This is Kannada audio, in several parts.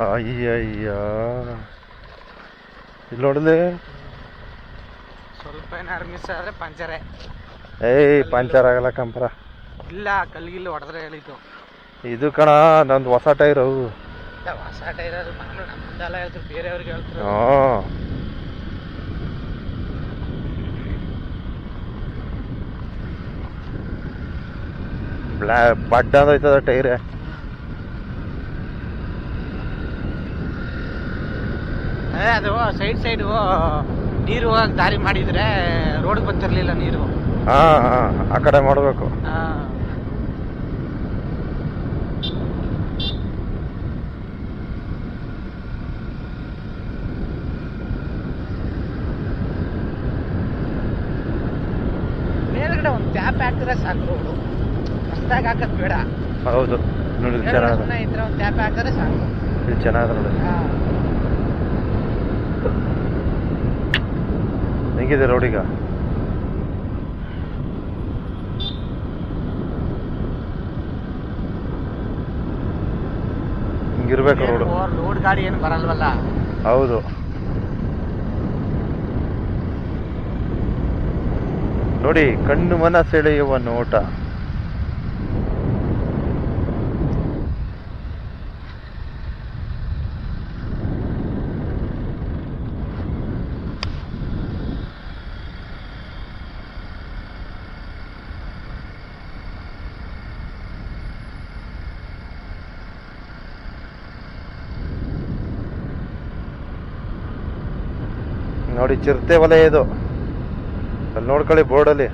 ಅಯ್ಯಯ್ಯ, ಇಲ್ಲಿ ನೋಡಲಿ ಸ್ವಲ್ಪ ಏನಾದ್ರು ಮಿಸ್ ಆದರೆ ಪಂಚರೇ. ಪಂಚರ್ ಆಗಲ್ಲ ಕಂಪರ. ಇಲ್ಲ, ಕಲ್ಗಿಲ್ಲಿ ಹೊಡೆದ್ರೆ ಹೇಳಿದ್ದು. ಇದು ಕಣ ನಂದು ಹೊಸ ಟೈರು. ಹೊಸ ಟೈರ್ ಅದು ನಮ್ಮದೆಲ್ಲ ಹೇಳ್ತಾರೆ, ಬೇರೆಯವ್ರಿಗೆ ಹೇಳ್ತಾರೆ. ಬಡ್ಡ ಹೋಯ್ತದ ಟೈರ್. ಅದು ಸೈಡ್ ನೀರು ಹೋಗಕ್ಕೆ ದಾರಿ ಮಾಡಿದ್ರೆ ರೋಡ್ ಬರ್ತಿರ್ಲಿಲ್ಲ ನೀರು. ಆ ಕಡೆ ಮಾಡಬೇಕು. ಮೇಲ್ಗಡೆ ಒಂದು ಟ್ಯಾಪ್ ಹಾಕಿದ್ರೆ ಸಾಕು, ರೋಡು ಹೊಸದಾಗಿ ಹಾಕೋದು ಬೇಡ. ಹೌದು ನೋಡಿ, ಚೆನ್ನಾಗಿದೆ. ಇದ್ರೆ ಒಂದು ಟ್ಯಾಪ್ ಹಾಕಿದ್ರೆ ಸಾಕು. ಇದು ಚೆನ್ನಾಗಿದೆ ನೋಡಿ. ಹೆಂಗಿದೆ ರೋಡೀಗ? ಹಿಂಗಿರ್ಬೇಕು ರೋಡು. ರೋಡ್ ಗಾಡಿ ಏನು ಬರಲ್ವಲ್ಲ. ಹೌದು. ನೋಡಿ, ಕಣ್ಣು ಮನ ಸೆಳೆಯುವ ನೋಟ. ನೋಡಿ, ಚಿರತೆ ವಲಯ ಇದು. ಅಲ್ಲಿ ನೋಡ್ಕೊಳ್ಳಿ ಬೋರ್ಡಲ್ಲಿ.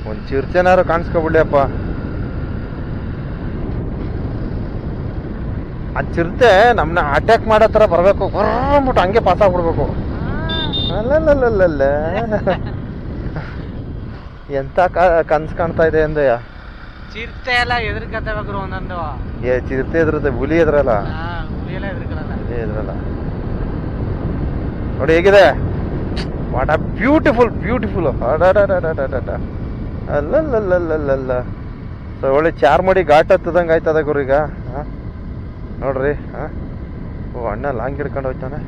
ಒಂದು ಚಿರತೆನಾರು ಕಾಣಿಸ್ಕೊಬಿಡ್ಲಿ ಅಪ್ಪ. ಆ ಚಿರತೆ ನಮ್ಮನ್ನ ಅಟ್ಯಾಕ್ ಮಾಡೋ ಥರ ಬರಬೇಕು, ಬರ್ಬಿಟ್ಟು ಹಂಗೆ ಪಾಸ್ ಆಗ್ಬಿಡ್ಬೇಕು. ಅಲ್ಲಲ್ಲಲ್ಲಲ್ಲ, ಎಂತ ಕನ್ಸು ಕಾಣ್ತಾ ಇದೆ ಅಂದೆಯ. ಚಿರತೆ ಎಲ್ಲ ಎದುರ್ಕತ್ತಬೇಕು ಒಂದೊಂದು. ಚಿರತೆ ಎದುರುತ್ತೆ, ಹುಲಿ ಎದುರಲ್ಲ. ಹುಲಿ ಎಲ್ಲ ಎದುರಲ್ಲ. ನೋಡಿ ಹೇಗಿದೆ, ವಾಟ್ ಆ ಬ್ಯೂಟಿಫುಲ್ ಅಲ್ಲಲ್ಲಲ್ಲಲ್ಲ. ಸೊ ಒಳ್ಳೆ ಚಾರ್ಮಡಿ ಘಾಟ್ ಹತ್ತದಂಗೆ ಆಯ್ತದ ಗುರೀಗ. ನೋಡ್ರಿ. ಓ, ಅಣ್ಣ ಲಾಂಗ್ ಹಿಡ್ಕೊಂಡು ಹೋಯ್ತಾನೆ.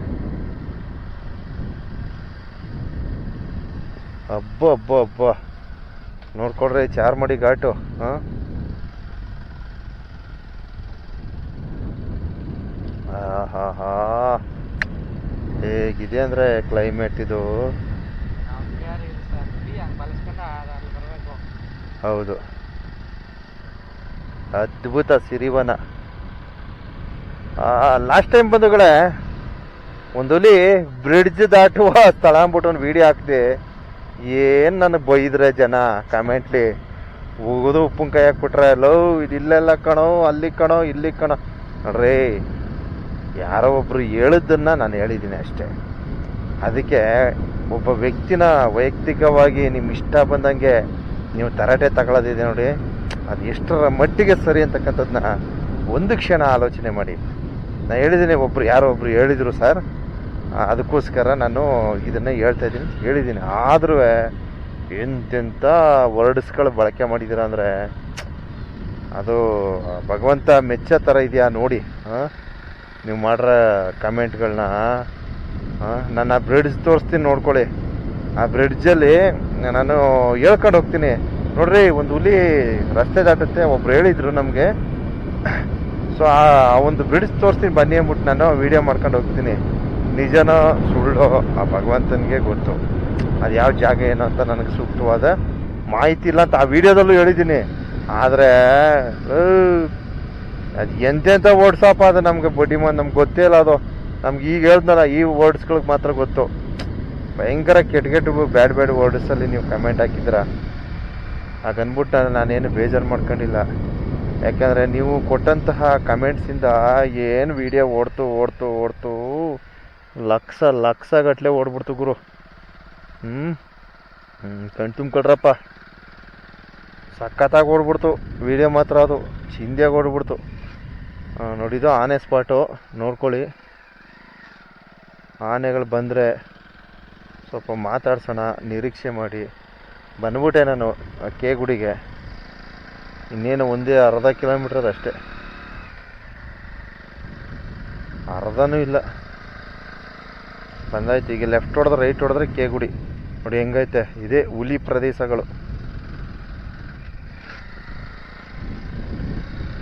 ಅಬ್ಬ ನೋಡ್ಕೊಡ್ರಿ ಚಾರ್ಮಡಿ ಘಾಟು. ಹಾ ಹೇಗಿದೆ ಅಂದ್ರೆ ಕ್ಲೈಮೇಟ್ ಇದು. ಹೌದು, ಅದ್ಭುತ ಸಿರಿವನ. ಲಾಸ್ಟ್ ಟೈಮ್ ಬಂದುಗಳೇ ಒಂದು ಹುಲಿ ಬ್ರಿಡ್ಜ್ ದಾಟುವ ಸ್ಥಳ ಅಂದ್ಬಿಟ್ಟು ಒಂದು ವಿಡಿಯೋ ಹಾಕ್ದೆ. ಏನ್ ನನಗೆ ಬೈದ್ರೆ ಜನ ಕಮೆಂಟ್ಲಿ, ಹೋಗೋದು ಉಪ್ಪಿನಕಾಯಿ ಹಾಕ್ಬಿಟ್ರೆ, ಲವ್ ಇದಿಲ್ಲೆಲ್ಲ ಕಣೋ, ಅಲ್ಲಿ ಕಣೋ, ಇಲ್ಲಿ ಕಣೋ. ನೋಡ್ರಿ, ಯಾರೋ ಒಬ್ರು ಹೇಳಿದ್ದನ್ನ ನಾನು ಹೇಳಿದ್ದೀನಿ ಅಷ್ಟೇ. ಅದಕ್ಕೆ ಒಬ್ಬ ವ್ಯಕ್ತಿನ ವೈಯಕ್ತಿಕವಾಗಿ ನಿಮ್ಮ ಇಷ್ಟ ಬಂದಂಗೆ ನೀವು ತರಾಟೆ ತಗೊಳ್ಳೋದಿದೆ ನೋಡಿ, ಅದು ಎಷ್ಟರ ಮಟ್ಟಿಗೆ ಸರಿ ಅಂತಕ್ಕಂಥದ್ದನ್ನ ಒಂದು ಕ್ಷಣ ಆಲೋಚನೆ ಮಾಡಿ. ನಾನು ಹೇಳಿದ್ದೀನಿ, ಯಾರೋ ಒಬ್ರು ಹೇಳಿದರು ಸರ್, ಅದಕ್ಕೋಸ್ಕರ ನಾನು ಇದನ್ನು ಹೇಳಿದ್ದೀನಿ. ಆದರೂ ಎಂತೆಂಥ ವರ್ಡ್ಸ್ಗಳು ಬಳಕೆ ಮಾಡಿದ್ದೀರ ಅಂದರೆ ಅದು ಭಗವಂತ ಮೆಚ್ಚೋ ಥರ ಇದೆಯಾ ನೋಡಿ. ನೀವು ಮಾಡ್ರ ಕಮೆಂಟ್ಗಳನ್ನ. ನಾನು ಆ ಬ್ರಿಡ್ಜ್ ತೋರಿಸ್ತೀನಿ ನೋಡ್ಕೊಳ್ಳಿ. ಆ ಬ್ರಿಡ್ಜಲ್ಲಿ ನಾನು ಹೇಳ್ಕೊಂಡು ಹೋಗ್ತೀನಿ. ನೋಡ್ರಿ, ಒಂದು ಹುಲಿ ರಸ್ತೆ ದಾಟುತ್ತೆ, ಒಬ್ರು ಹೇಳಿದ್ರು ನಮಗೆ. ಸೊ ಆ ಒಂದು ಬ್ರಿಡ್ಜ್ ತೋರಿಸ್ತೀನಿ ಬನ್ನಿ ಅಂದ್ಬಿಟ್ಟು ನಾನು ವಿಡಿಯೋ ಮಾಡ್ಕೊಂಡು ಹೋಗ್ತೀನಿ. ನಿಜನೋ ಸುಳ್ಳೋ ಆ ಭಗವಂತನಿಗೆ ಗೊತ್ತು. ಅದು ಯಾವ ಜಾಗ ಏನೋ ಅಂತ ನನಗೆ ಸೂಕ್ತವಾದ ಮಾಹಿತಿ ಇಲ್ಲ ಅಂತ ಆ ವಿಡಿಯೋದಲ್ಲೂ ಹೇಳಿದ್ದೀನಿ. ಆದರೆ ಅದು ಎಂತೆಂಥ ವರ್ಡ್ಸಪ್ಪ, ಅದು ನಮ್ಗೆ ನಮ್ಗೆ ಗೊತ್ತೇ ಇಲ್ಲ. ಅದು ನಮ್ಗೆ ಈಗ ಹೇಳ್ದಲ್ಲ, ಈ ವರ್ಡ್ಸ್ಗಳಿಗೆ ಮಾತ್ರ ಗೊತ್ತು. ಭಯಂಕರ ಕೆಟ್ಟ ಬ್ಯಾಡ್ ವರ್ಡ್ಸಲ್ಲಿ ನೀವು ಕಮೆಂಟ್ ಹಾಕಿದ್ರ. ಹಾಗನ್ಬಿಟ್ಟು ನಾನೇನು ಬೇಜಾರು ಮಾಡ್ಕೊಂಡಿಲ್ಲ. ಯಾಕಂದರೆ ನೀವು ಕೊಟ್ಟಂತಹ ಕಮೆಂಟ್ಸಿಂದ ಏನು ವಿಡಿಯೋ ಓಡ್ತು ಲಕ್ಷ ಗಟ್ಟಲೆ ಓಡ್ಬಿಡ್ತು ಗುರು. ಕಣ್ ತುಂಬ್ಕೊಳ್ರಪ್ಪ, ಸಖತ್ತಾಗಿ ಓಡ್ಬಿಡ್ತು ವಿಡಿಯೋ ಮಾತ್ರ. ಅದು ಚಿಂದಿಯಾಗಿ ಓಡ್ಬಿಡ್ತು. ನೋಡಿದ್ದು ಆನೆ ಸ್ಪಾಟು, ನೋಡ್ಕೊಳ್ಳಿ. ಆನೆಗಳು ಬಂದರೆ ಸ್ವಲ್ಪ ಮಾತಾಡ್ಸೋಣ, ನಿರೀಕ್ಷೆ ಮಾಡಿ. ಬಂದ್ಬಿಟ್ಟೆ ನಾನು ಕೆ ಗುಡಿಗೆ. ಇನ್ನೇನು ಒಂದೇ ಅರ್ಧ ಕಿಲೋಮೀಟ್ರ್ ಅದಷ್ಟೇ. ಅರ್ಧನೂ ಇಲ್ಲ. ಬಂದಾಯ್ತು. ಈಗ ಲೆಫ್ಟ್ ಹೊಡೆದ್ರೆ ರೈಟ್ ಹೊಡೆದ್ರೆ ಕೇಗುಡಿ ನೋಡಿ ಹೆಂಗೈತೆ. ಇದೇ ಹುಲಿ ಪ್ರದೇಶಗಳು.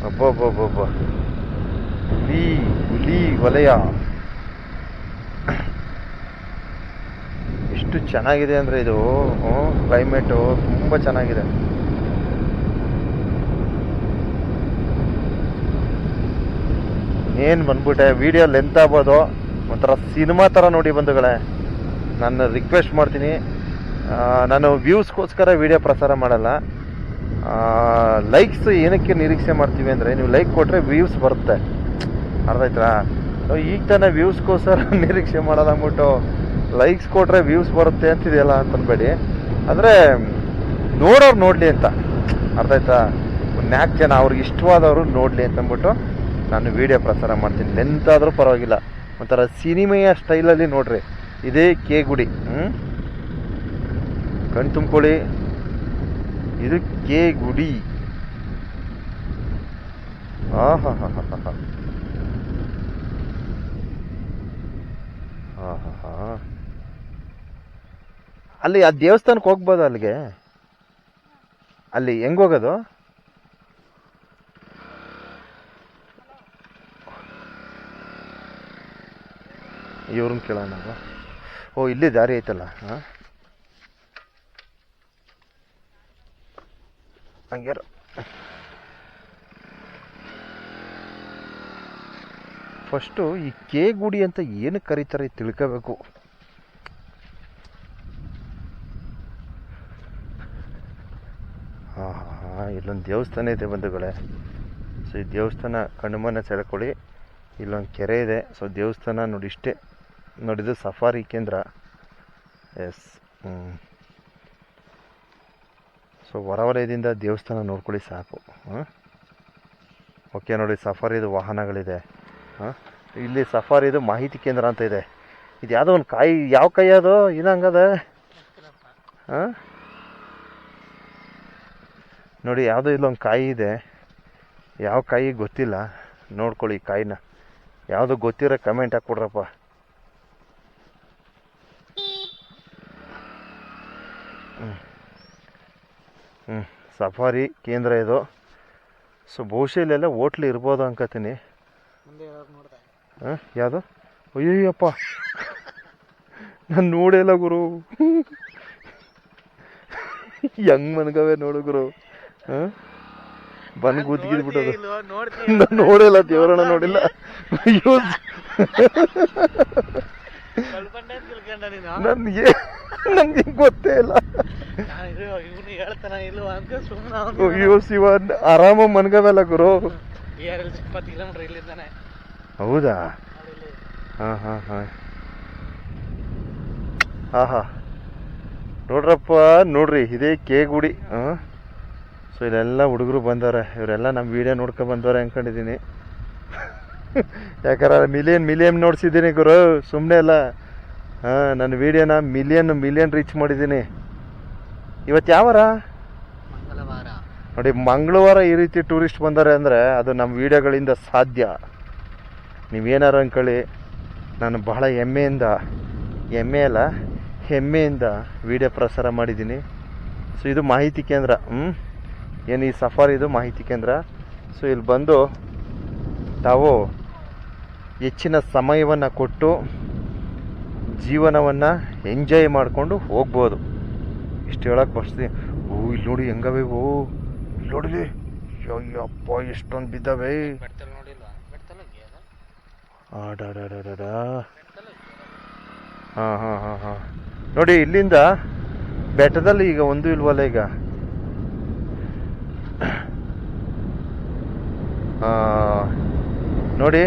ಅಬ್ಬಬ್ಬಬ್ಬ, ಹುಲಿ ಹುಲಿ ವಲಯ ಎಷ್ಟು ಚೆನ್ನಾಗಿದೆ ಅಂದರೆ ಇದು ಕ್ಲೈಮೇಟು ತುಂಬ ಚೆನ್ನಾಗಿದೆ. ಏನು ಬಂದ್ಬಿಟ್ಟೆ, ವಿಡಿಯೋ ಲೆಂತ್ ಆಗ್ಬೋದು, ಒಂಥರ ಸಿನಿಮಾ ಥರ ನೋಡಿ ಬಂಧುಗಳೇ. ನಾನು ರಿಕ್ವೆಸ್ಟ್ ಮಾಡ್ತೀನಿ, ನಾನು ವ್ಯೂಸ್ಗೋಸ್ಕರ ವಿಡಿಯೋ ಪ್ರಸಾರ ಮಾಡಲ್ಲ. ಲೈಕ್ಸ್ ಏನಕ್ಕೆ ನಿರೀಕ್ಷೆ ಮಾಡ್ತೀವಿ ಅಂದರೆ, ನೀವು ಲೈಕ್ ಕೊಟ್ಟರೆ ವ್ಯೂಸ್ ಬರುತ್ತೆ, ಅರ್ಥ ಆಯ್ತಾ? ಈಗ ತಾನೇ ವ್ಯೂಸ್ಗೋಸ್ಕರ ನಿರೀಕ್ಷೆ ಮಾಡೋದು ಅಂದ್ಬಿಟ್ಟು ಲೈಕ್ಸ್ ಕೊಟ್ಟರೆ ವ್ಯೂಸ್ ಬರುತ್ತೆ ಅಂತಿದೆಯಲ್ಲ ಅಂತನ್ಬೇಡಿ. ಅಂದರೆ ನೋಡೋರು ನೋಡಲಿ ಅಂತ, ಅರ್ಥ ಆಯ್ತಾ? ಒಂದು 4 ಜನ ಅವ್ರಿಗೆ ಇಷ್ಟವಾದವರು ನೋಡಲಿ ಅಂತಂದ್ಬಿಟ್ಟು ನಾನು ವಿಡಿಯೋ ಪ್ರಸಾರ ಮಾಡ್ತೀನಿ. ಲೆಂತ್ ಆದರೂ ಪರವಾಗಿಲ್ಲ, ಒಂಥರ ಸಿನಿಮೆಯ ಸ್ಟೈಲಲ್ಲಿ ನೋಡ್ರಿ. ಇದೇ ಕೇಗುಡಿ. ಕಣ್ ತುಂಬ್ಕೊಳ್ಳಿ, ಇದು ಕೇಗುಡಿ. ಹಾ ಅಲ್ಲಿ ಆ ದೇವಸ್ಥಾನಕ್ಕೆ ಹೋಗ್ಬೋದು. ಅಲ್ಲಿಗೆ ಅಲ್ಲಿ ಹೆಂಗ್ ಹೋಗೋದು? ಇವ್ರನ್ನ ಕೇಳೋಣ. ಓ, ಇಲ್ಲಿ ದಾರಿ ಐತಲ್ಲ. ಹಾಂ, ಹಂಗ್ಯಾರ ಫಸ್ಟು ಈ ಕೇಗುಡಿ ಅಂತ ಏನು ಕರೀತಾರೆ ತಿಳ್ಕೋಬೇಕು. ಹಾಂ, ಇಲ್ಲೊಂದು ದೇವಸ್ಥಾನ ಇದೆ ಬಂಧುಗಳೇ. ಸೊ ಈ ದೇವಸ್ಥಾನ ಕಣ್ಮನ ಸೆಳ್ಕೊಳ್ಳಿ. ಇಲ್ಲೊಂದು ಕೆರೆ ಇದೆ. ಸೊ ದೇವಸ್ಥಾನ ನೋಡಿ ಇಷ್ಟೇ. ನೋಡಿದ್ದು ಸಫಾರಿ ಕೇಂದ್ರ. ಎಸ್. ಸೊ ಹೊರವಲಯದಿಂದ ದೇವಸ್ಥಾನ ನೋಡ್ಕೊಳ್ಳಿ ಸಾಕು. ಓಕೆ, ನೋಡಿ ಸಫಾರಿದು ವಾಹನಗಳಿದೆ. ಇಲ್ಲಿ ಸಫಾರಿದು ಮಾಹಿತಿ ಕೇಂದ್ರ ಅಂತ ಇದೆ. ಇದು ಯಾವುದೋ ಒಂದು ಕಾಯಿ, ಯಾವ ಕಾಯಿ ಅದು ಇನ್ನಂಗದ? ಹಾಂ, ನೋಡಿ ಯಾವುದೋ ಇಲ್ಲೊಂದು ಕಾಯಿ ಇದೆ. ಯಾವ ಕಾಯಿ ಗೊತ್ತಿಲ್ಲ, ನೋಡ್ಕೊಳ್ಳಿ ಈ ಕಾಯಿನ. ಯಾವುದೋ ಗೊತ್ತಿರೋ ಕಮೆಂಟ್ ಹಾಕ್ಕೊಡ್ರಪ್ಪ. ಸಫಾರಿ ಕೇಂದ್ರ ಇದು. ಸೊ ಬಹುಶಃ ಇಲ್ಲೆಲ್ಲ ಹೋಟ್ಲ್ ಇರ್ಬೋದು ಅನ್ಕೋತೀನಿ. ಯಾವುದು? ಅಯ್ಯಪ್ಪ, ನಾನು ನೋಡಿಲ್ಲ ಗುರು. ಹೆಂಗ್ ಮನ್ಗವೆ ನೋಡು ಗುರು. ಬಂದು ಕೂತ್ಗಿದ್ಬಿಟ್ಟದು. ನಾನು ನೋಡಿಲ್ಲ, ದೇವರನ್ನ ನೋಡಿಲ್ಲ. ಅಯ್ಯೋ, ನನ್ಗೆ ಗೊತ್ತೇ ಇಲ್ಲ. ಅಯ್ಯೋ ಶಿವ, ಆರಾಮ ಮನ್ಗವಲ್ಲ ಗುರು. ಹೌದಾ? ಹಾಂ ಹಾಂ ಹಾಂ ಹಾಂ ಹಾಂ, ನೋಡ್ರಪ್ಪ, ನೋಡ್ರಿ ಇದೇ ಕೇಗುಡಿ. ಸೊ ಇಲ್ಲೆಲ್ಲ ಹುಡುಗರು ಬಂದವ್ರೆ. ಇವರೆಲ್ಲ ನಮ್ಮ ವಿಡಿಯೋ ನೋಡ್ಕೊಂಡು ಬಂದವ್ರೆ ಅಂದ್ಕೊಂಡಿದ್ದೀನಿ. ಯಾಕಂದ್ರೆ ಮಿಲಿಯನ್ ನೋಡ್ಸಿದ್ದೀನಿ ಗುರು, ಸುಮ್ಮನೆ ಅಲ್ಲ. ನನ್ನ ವಿಡಿಯೋನ ಮಿಲಿಯನ್ ರೀಚ್ ಮಾಡಿದ್ದೀನಿ. ಇವತ್ತು ಯಾವ ವಾರ? ಮಂಗಳವಾರ. ನೋಡಿ, ಮಂಗಳವಾರ ಈ ರೀತಿ ಟೂರಿಸ್ಟ್ ಬಂದರೆ ಅಂದರೆ ಅದು ನಮ್ಮ ವಿಡಿಯೋಗಳಿಂದ ಸಾಧ್ಯ. ನೀವೇನಾರು ಅಂದ್ಕೊಳ್ಳಿ, ನಾನು ಬಹಳ ಹೆಮ್ಮೆಯಿಂದ ವಿಡಿಯೋ ಪ್ರಸಾರ ಮಾಡಿದ್ದೀನಿ. ಸೊ ಇದು ಮಾಹಿತಿ ಕೇಂದ್ರ. ಏನು ಈ ಸಫಾರಿದು ಮಾಹಿತಿ ಕೇಂದ್ರ. ಸೊ ಇಲ್ಲಿ ಬಂದು ತಾವು ಹೆಚ್ಚಿನ ಸಮಯವನ್ನು ಕೊಟ್ಟು ಜೀವನವನ್ನು ಎಂಜಾಯ್ ಮಾಡಿಕೊಂಡು ಹೋಗ್ಬೋದು. ಇಷ್ಟು ಹೇಳಕ್ಕೆ ಬರ್ತೀನಿ. ಇಲ್ಲಿ ನೋಡಿ ಹೆಂಗವೆ. ಇಲ್ಲಿ ನೋಡಿಲಿ, ಅಯ್ಯಪ್ಪ ಎಷ್ಟೊಂದು ಬಿದ್ದಾವೆ. ಹಾಂ, ನೋಡಿ ಇಲ್ಲಿಂದ ಬೆಟ್ಟದಲ್ಲಿ ಈಗ ಒಂದು ಇಲ್ವಲ್ಲ. ಈಗ ನೋಡಿ,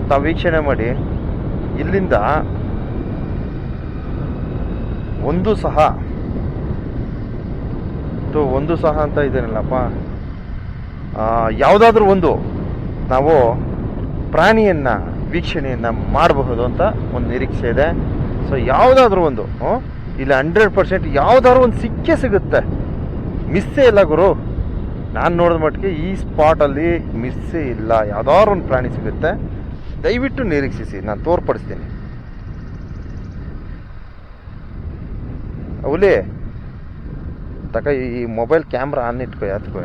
ತಾವು ವೀಕ್ಷಣೆ ಮಾಡಿ. ಇಲ್ಲಿಂದ ಒಂದು ಸಹ ಅಂತ ಇದೇನಲ್ಲಪ್ಪ, ಯಾವುದಾದ್ರೂ ಒಂದು ನಾವು ಪ್ರಾಣಿಯನ್ನು ವೀಕ್ಷಣೆಯನ್ನು ಮಾಡಬಹುದು ಅಂತ ಒಂದು ನಿರೀಕ್ಷೆ ಇದೆ. ಸೊ ಯಾವುದಾದ್ರೂ ಒಂದು ಇಲ್ಲ 100% ಯಾವುದಾದ್ರೂ ಒಂದು ಸಿಗುತ್ತೆ. ಮಿಸ್ಸೇ ಇಲ್ಲ ಗುರು. ನಾನು ನೋಡಿದ ಮಟ್ಟಿಗೆ ಈ ಸ್ಪಾಟಲ್ಲಿ ಮಿಸ್ಸೇ ಇಲ್ಲ. ಯಾವುದಾದ್ರು ಒಂದು ಪ್ರಾಣಿ ಸಿಗುತ್ತೆ. ದಯವಿಟ್ಟು ನಿರೀಕ್ಷಿಸಿ, ನಾನು ತೋರ್ಪಡಿಸ್ತೀನಿ. ಹುಲಿ ತಕ ಈ ಮೊಬೈಲ್ ಕ್ಯಾಮ್ರಾ ಆನ್ ಇಟ್ಕೋ, ಯಾತ್ಕೋ.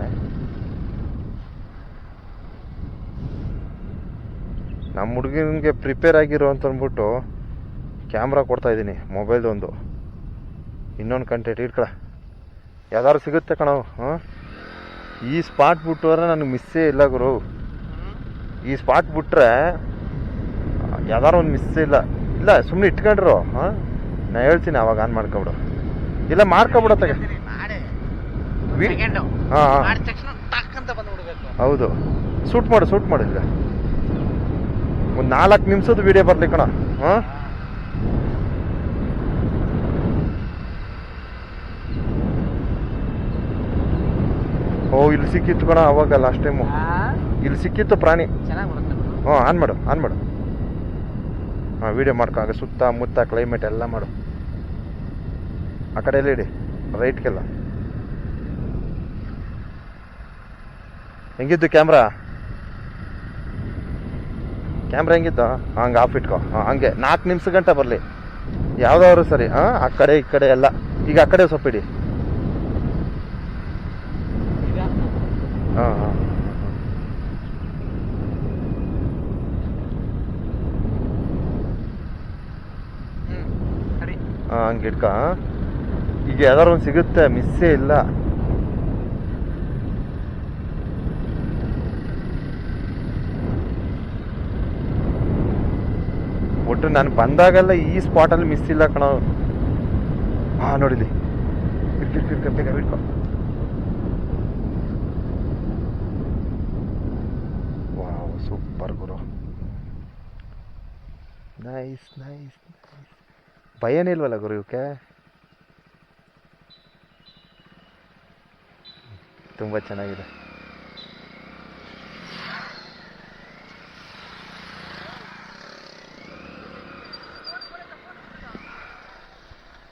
ನಮ್ಮ ಹುಡುಗನಿಗೆ ಪ್ರಿಪೇರ್ ಆಗಿರೋ ಅಂತ ಅಂದ್ಬಿಟ್ಟು ಕ್ಯಾಮ್ರಾ ಕೊಡ್ತಾ ಇದ್ದೀನಿ, ಮೊಬೈಲ್ದೊಂದು. ಇನ್ನೊಂದು ಕಂಟೆಂಟ್ ಇಟ್ಕೊಳ, ಯಾವ್ದಾದ್ರು ಸಿಗುತ್ತೆ ಕಣವು. ಹಾಂ, ಈ ಸ್ಪಾಟ್ ಬಿಟ್ಟರೆ ನನಗೆ ಮಿಸ್ಸೇ ಇಲ್ಲ ಗುರು. ಈ ಸ್ಪಾಟ್ ಬಿಟ್ರೆ ಯಾವ್ದಾರು ಒಂದು ಮಿಸ್ಸೇ ಇಲ್ಲ. ಇಲ್ಲ ಸುಮ್ಮನೆ ಇಟ್ಕೊಂಡ್ರು. ಹಾಂ, ನಾ ಹೇಳ್ತೀನಿ ಅವಾಗ ಆನ್ ಮಾಡ್ಕೊಬಿಡು. ಇಲ್ಲ ಮಾಡ್ಕೊಬಿಡ ತಗ. ಹಾಂ ಹೌದು, ಶೂಟ್ ಮಾಡು ಇಲ್ಲ ಒಂದು 4 ನಿಮಿಷದ ವಿಡಿಯೋ ಬರ್ಲಿ ಕಣ. ಹಾಂ, ಓ ಇಲ್ಲಿ ಸಿಕ್ಕಿತ್ತು ಕಣ ಅವಾಗ ಲಾಸ್ಟ್ ಟೈಮು. ಇಲ್ಲಿ ಸಿಕ್ಕಿತ್ತು ಪ್ರಾಣಿ. ಹ್ಞೂ, ಆನ್ ಮಾಡು. ಹಾಂ, ವಿಡಿಯೋ ಮಾಡ್ಕೊ. ಆಗ ಸುತ್ತ ಮುತ್ತ ಕ್ಲೈಮೇಟ್ ಎಲ್ಲ ಮಾಡು. ಆ ಕಡೆ ಎಲ್ಲ ಇಡಿ, ರೈಟ್ಗೆಲ್ಲ. ಹೆಂಗಿದ್ದು ಕ್ಯಾಮ್ರಾ ಹೆಂಗಿದ್ದು? ಹಂಗೆ ಆಫ್ ಇಟ್ಕೊ. ಹಾಂ, ಹಂಗೆ 4 ನಿಮಿಷ ಗಂಟ ಬರಲಿ ಯಾವ್ದಾದ್ರು ಸರಿ. ಹಾಂ, ಆ ಕಡೆ ಈ ಕಡೆ ಎಲ್ಲ. ಈಗ ಆ ಕಡೆ ಸ್ವಲ್ಪ ಇಡಿ. ಹಾಂ ಹಾಂ ಹಾಂ, ಹಂಗೆ ಇಟ್ಕ. ಈಗ ಯಾವ್ದಾರು ಒಂದು ಸಿಗುತ್ತೆ, ಮಿಸ್ಸೇ ಇಲ್ಲ. ಒಟ್ಟು ನಾನು ಬಂದಾಗೆಲ್ಲ ಈ ಸ್ಪಾಟಲ್ಲಿ ಮಿಸ್ ಇಲ್ಲ ಕಣ. ಹಾಂ, ನೋಡಿಲಿ. ಬೇಗ ಬಿಟ್ಕೊ. ವಾವ್, ಸೂಪರ್ ಗುರು. ನೈಸ್. ಭಯನೇ ಇಲ್ವಲ್ಲ ಗುರು ಇವಕ್ಕೆ. ತುಂಬ ಚೆನ್ನಾಗಿದೆ.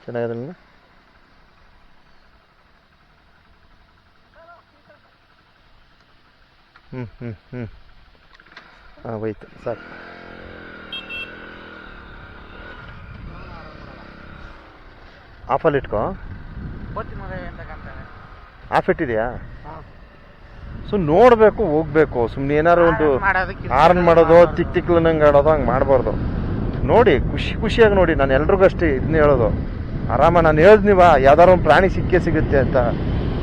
ಚೆನ್ನಾಗಿರಲ್ಲ. ಹಾಂ, ಹೋಯ್ತು ಸಾಕು. ಆಫಲ್ಲಿ ಇಟ್ಕೋ. ಆಫ್ ಇಟ್ಟಿದೆಯಾ? ಸೊ ನೋಡಬೇಕು, ಹೋಗ್ಬೇಕು. ಸುಮ್ಮನೆ ಏನಾರು ಒಂದು ಹಾರ್ನ್ ಮಾಡೋದು, ತಿಕ್ಲಂಗೆ ಆಡೋದು ಹಂಗೆ ಮಾಡಬಾರ್ದು. ನೋಡಿ, ಖುಷಿಯಾಗಿ ನೋಡಿ. ನಾನು ಎಲ್ರಿಗೂ ಅಷ್ಟೇ ಇದನ್ನ ಹೇಳೋದು. ಆರಾಮ ನಾನು ಹೇಳ್ದೀವ, ಯಾವ್ದಾರು ಒಂದು ಪ್ರಾಣಿ ಸಿಗುತ್ತೆ ಅಂತ.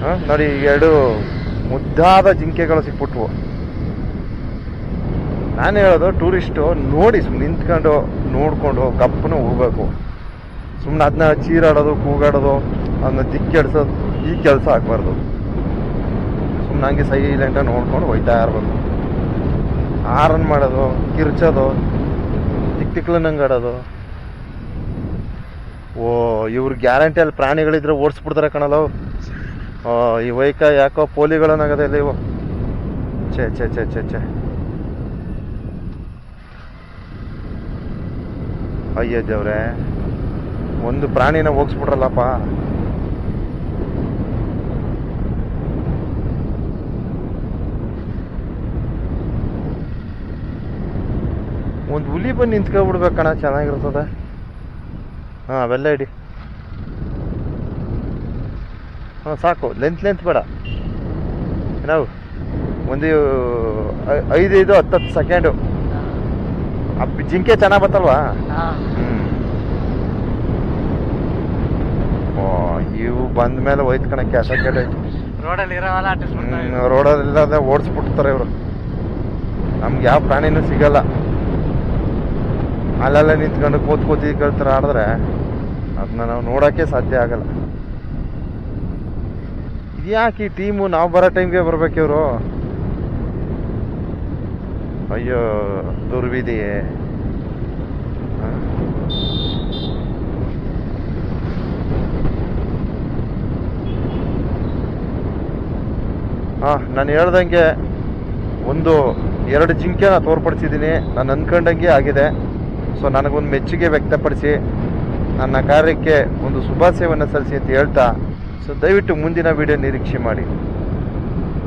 ಹಾಂ, ನೋಡಿ 2 ಮುದ್ದಾದ ಜಿಂಕೆಗಳು ಸಿಕ್ಬಿಟ್ವು. ನಾನು ಹೇಳೋದು ಟೂರಿಸ್ಟು ನೋಡಿ ಸುಮ್ಮನೆ ನಿಂತ್ಕೊಂಡು ನೋಡಿಕೊಂಡು ಗಪ್ಪನ ಹೋಗ್ಬೇಕು. ಸುಮ್ಮನೆ ಅದನ್ನ ಚೀರಾಡೋದು, ಕೂಗಾಡೋದು, ಅದನ್ನ ದಿಕ್ಕೆಡ್ಸೋದು, ಈ ಕೆಲಸ ಆಗಬಾರ್ದು. ಸುಮ್ಮನೆ ಹಂಗೆ ಸೈಲೆಂಟಾಗಿ ನೋಡ್ಕೊಂಡು ಹೋಯ್ತಾ ಇರ್ಬೇಕು. ಹಾರನ್ ಮಾಡೋದು, ಕಿರ್ಚೋದು, ತಿಕ್ಲಂಗೆ ಆಡೋದು. ಓ, ಇವ್ರು ಗ್ಯಾರಂಟಿಯಲ್ಲಿ ಪ್ರಾಣಿಗಳಿದ್ರೆ ಓಡಿಸ್ಬಿಡ್ತಾರೆ ಕಣಲ್ಲ. ಈ ವೈಕ ಯಾಕೋ ಪೋಲಿಗಳನ್ನಾಗದೆ ಇಲ್ಲ ಇವು. ಛೇ ಅಯ್ಯ ದೇವ್ರೆ, ಒಂದು ಪ್ರಾಣಿನ ಹೋಗಿಸ್ಬಿಟ್ರಲ್ಲಪ್ಪ. ಒಂದು ಹುಲಿ ಬಂದು ನಿಂತ್ಕೊಬಿಡ್ಬೇಕಣ್ಣ, ಚೆನ್ನಾಗಿರ್ತದೆ. ಹಾಂ, ಅವೆಲ್ಲ ಇಡಿ. ಹಾಂ, ಸಾಕು. ಲೆಂತ್ ಬೇಡ. ನಾವು ಒಂದು 5-10 ಸೆಕೆಂಡು. ಜಿಂಕೆ ಚೆನ್ನಾಗಿ ಬರ್ತಲ್ವಾ? ಓ, ಇವು ಬಂದ ಮೇಲೆ ಹೋಯ್ತು ಕಣಕ್ಕೆ. ಸೆಕೆಂಡ್ ಆಯ್ತು. ರೋಡಲ್ಲಿ ಓಡಿಸ್ಬಿಡ್ತಾರೆ ಇವರು. ನಮ್ಗೆ ಯಾವ ಪ್ರಾಣಿನೂ ಸಿಗಲ್ಲ. ಅಲ್ಲೆಲ್ಲ ನಿಂತ್ಕೊಂಡು ಕೋತಿ ಕೇಳ್ತಾರೆ ಆಡಿದ್ರೆ ಅದನ್ನ ನಾವು ನೋಡೋಕ್ಕೆ ಸಾಧ್ಯ ಆಗಲ್ಲ. ಇದ್ಯಾಕೆ ಈ ಟೀಮು ನಾವು ಬರೋ ಟೈಮ್ಗೆ ಬರ್ಬೇಕು ಇವರು? ಅಯ್ಯೋ, ದುರ್ವಿಧಿ. ಹಾಂ, ನಾನು ಹೇಳ್ದಂಗೆ 1-2 ಜಿಂಕೆನ ತೋರ್ಪಡಿಸಿದ್ದೀನಿ. ನಾನು ಅಂದ್ಕೊಂಡಂಗೆ ಆಗಿದೆ. ಸೊ ನನಗೊಂದು ಮೆಚ್ಚುಗೆ ವ್ಯಕ್ತಪಡಿಸಿ ನನ್ನ ಕಾರ್ಯಕ್ಕೆ ಒಂದು ಶುಭಾಶಯವನ್ನು ಸಲ್ಲಿಸಿ ಅಂತ ಹೇಳ್ತಾ, ಸೊ ದಯವಿಟ್ಟು ಮುಂದಿನ ವಿಡಿಯೋ ನಿರೀಕ್ಷೆ ಮಾಡಿ.